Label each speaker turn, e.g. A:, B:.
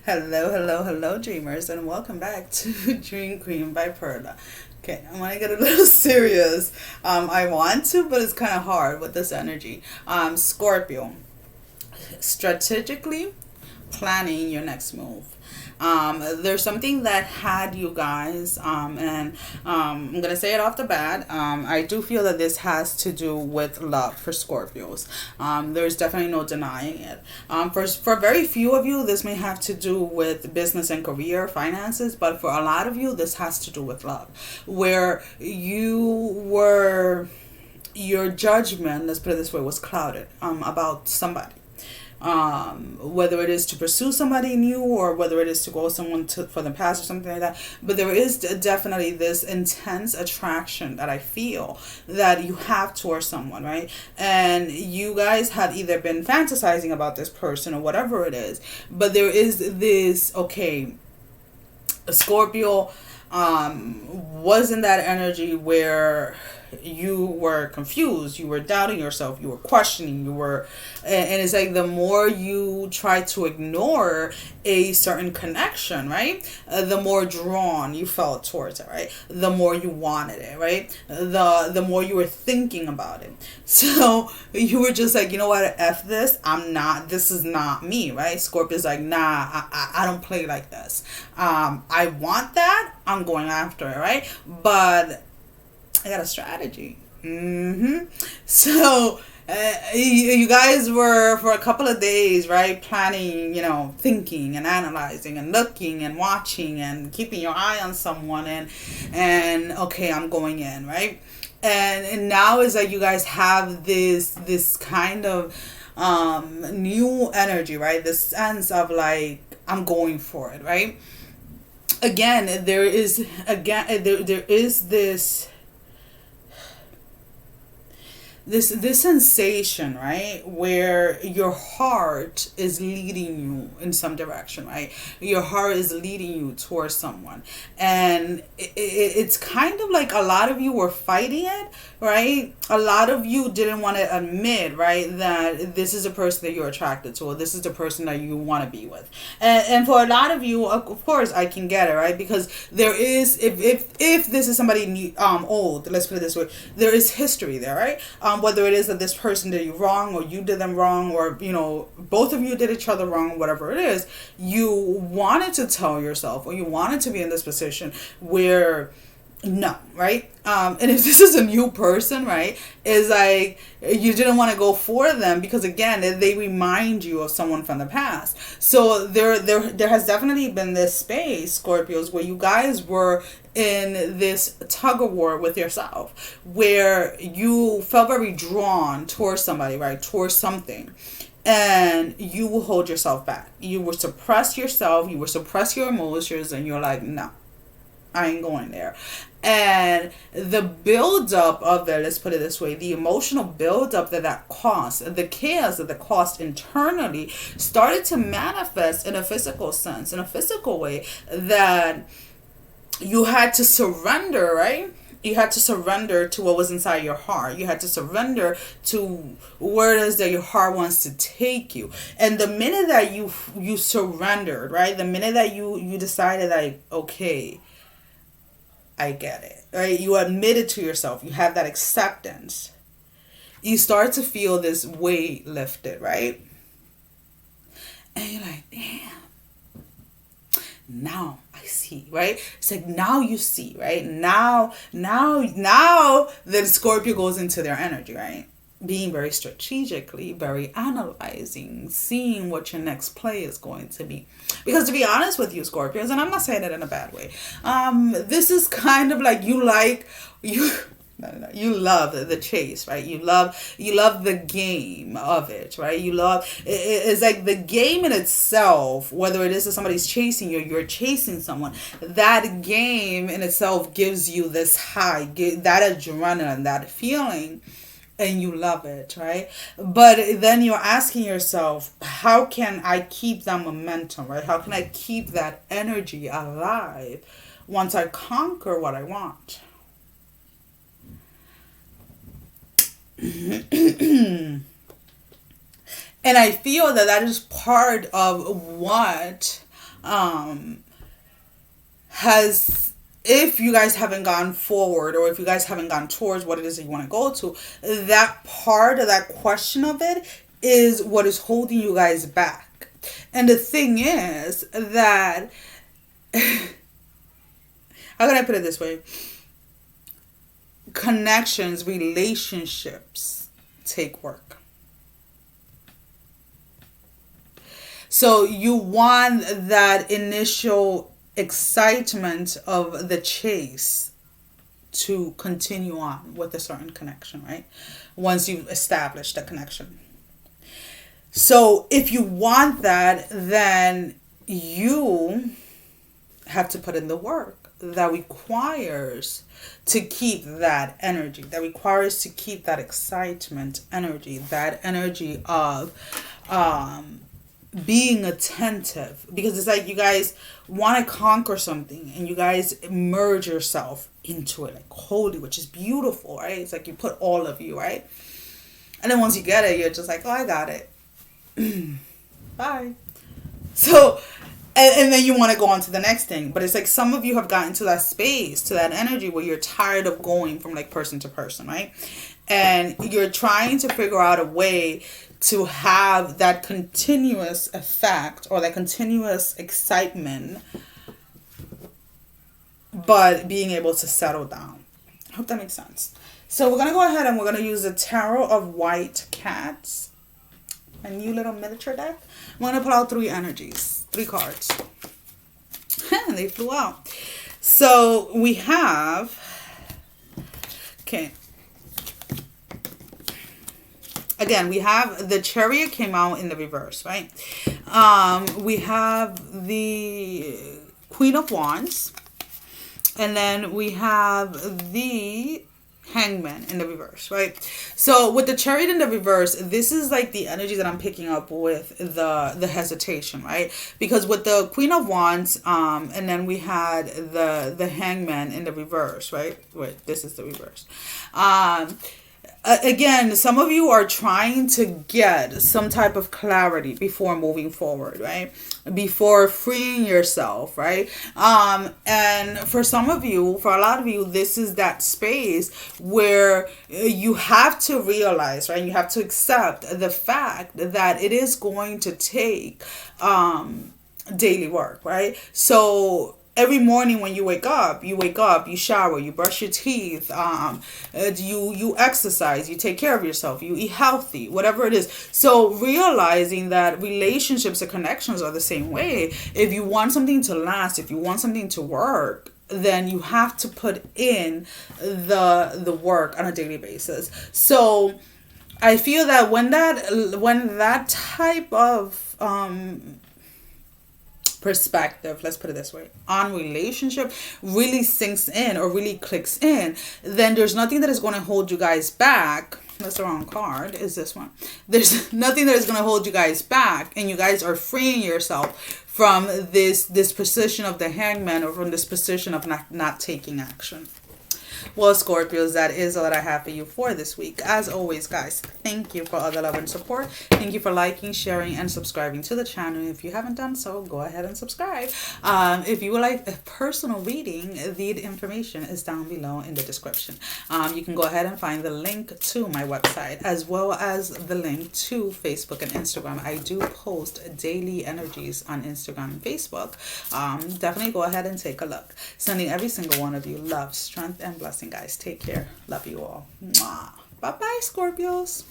A: Hello, hello, hello, dreamers, and welcome back to Dream Queen by Perla. Okay, I'm gonna get a little serious. I want to, but it's kind of hard with this energy. Scorpio, strategically planning your next move. There's something that had you guys, and I'm gonna say it off the bat. I do feel that this has to do with love for Scorpios. There's definitely no denying it. For very few of you, this may have to do with business and career, finances, but for a lot of you, this has to do with love, where your judgment, let's put it this way, was clouded about somebody, whether it is to pursue somebody new or whether it is to go someone to for the past or something like that. But there is definitely this intense attraction that I feel that you have towards someone, right? And you guys had either been fantasizing about this person or whatever it is, but there is this, okay, Scorpio was in that energy where you were confused, you were doubting yourself, you were questioning, and it's like the more you try to ignore a certain connection, right, the more drawn you felt towards it, right, the more you wanted it, right, the more you were thinking about it. So you were just like, you know what, F this, this is not me, right? Scorpio's like, nah, I don't play like this. I want that, I'm going after it, right? But I got a strategy. So you guys were for a couple of days, right, planning, thinking and analyzing and looking and watching and keeping your eye on someone, and okay, I'm going in, right? And now is that you guys have this kind of new energy, right? This sense of like, I'm going for it, right? Again, there is this sensation, right, where your heart is leading you in some direction, right? Your heart is leading you towards someone, and it's kind of like a lot of you were fighting it, right? A lot of you didn't want to admit, right, that this is a person that you're attracted to, or this is the person that you want to be with. And for a lot of you, of course, I can get it, right? Because there is, if this is somebody new, old, let's put it this way, there is history there, right? Whether it is that this person did you wrong or you did them wrong, or both of you did each other wrong, whatever it is, you wanted to tell yourself, or you wanted to be in this position where no, right? And if this is a new person, right, is like you didn't want to go for them because again, they remind you of someone from the past. So there has definitely been this space, Scorpios, where you guys were in this tug of war with yourself, where you felt very drawn towards somebody, right, towards something. And you will hold yourself back. You will suppress yourself. You will suppress your emotions, and you're like, no, I ain't going there. And the buildup of it, let's put it this way, the emotional buildup that caused, the chaos that caused internally started to manifest in a physical sense, in a physical way, that you had to surrender, right? You had to surrender to what was inside your heart. You had to surrender to where it is that your heart wants to take you. And the minute that you surrendered, right? The minute that you decided, like, okay, I get it, right? You admit it to yourself. You have that acceptance. You start to feel this weight lifted, right? And you're like, damn. Now I see, right? It's like now you see, right? Now, then Scorpio goes into their energy, right? Being very strategically, very analyzing, seeing what your next play is going to be. Because to be honest with you, Scorpios, and I'm not saying it in a bad way, this is kind of like you love the chase, right? You love the game of it, right? It's like the game in itself, whether it is that somebody's chasing you, you're chasing someone, that game in itself gives you this high, that adrenaline, that feeling, and you love it, right? But then you're asking yourself, how can I keep that momentum, right? How can I keep that energy alive once I conquer what I want? And I feel that is part of what has, if you guys haven't gone forward, or if you guys haven't gone towards what it is that you want to go to, that part of that question of it is what is holding you guys back. And the thing is that, how can I put it this way? Connections, relationships take work. So you want that initial excitement of the chase to continue on with a certain connection, right? Once you've established a connection. So if you want that, then you have to put in the work that requires to keep that energy, that requires to keep that excitement energy, that energy of being attentive. Because it's like you guys want to conquer something and you guys immerse yourself into it, like wholly, which is beautiful, right? It's like you put all of you, right? And then once you get it, you're just like, oh, I got it. Bye. So, and then you want to go on to the next thing. But it's like some of you have gotten to that space, to that energy where you're tired of going from like person to person, right? And you're trying to figure out a way to have that continuous effect or that continuous excitement, but being able to settle down. I hope that makes sense. So we're going to go ahead and we're going to use the Tarot of White Cats, a new little miniature deck. I'm going to pull out 3 energies, 3 cards. They flew out. So we have, okay. Again, we have the Chariot came out in the reverse, right? We have the Queen of Wands. And then we have the Hangman in the reverse, right? So with the Chariot in the reverse, this is like the energy that I'm picking up with the hesitation, right? Because with the Queen of Wands, and then we had the Hangman in the reverse, right? Wait, this is the reverse. Again, some of you are trying to get some type of clarity before moving forward, right? Before freeing yourself, right? And for some of you, for a lot of you, this is that space where you have to realize, right? You have to accept the fact that it is going to take daily work, right? So every morning when you wake up, you shower, you brush your teeth, you exercise, you take care of yourself, you eat healthy, whatever it is. So realizing that relationships and connections are the same way. If you want something to last, if you want something to work, then you have to put in the work on a daily basis. So I feel that when that type of perspective, let's put it this way, on relationship really sinks in or really clicks in, then there's nothing that is going to hold you guys back. That's the wrong card, is this one. There's nothing that is going to hold you guys back, and you guys are freeing yourself from this position of the Hangman, or from this position of not taking action. Well, Scorpios, that is all that I have for you for this week. As always, guys, thank you for all the love and support. Thank you for liking, sharing, and subscribing to the channel. If you haven't done so, go ahead and subscribe. If you would like a personal reading, the information is down below in the description. You can go ahead and find the link to my website, as well as the link to Facebook and Instagram. I do post daily energies on Instagram and Facebook. Definitely go ahead and take a look. Sending every single one of you love, strength, and blessing, guys. Take care. Love you all. Mwah. Bye-bye, Scorpios.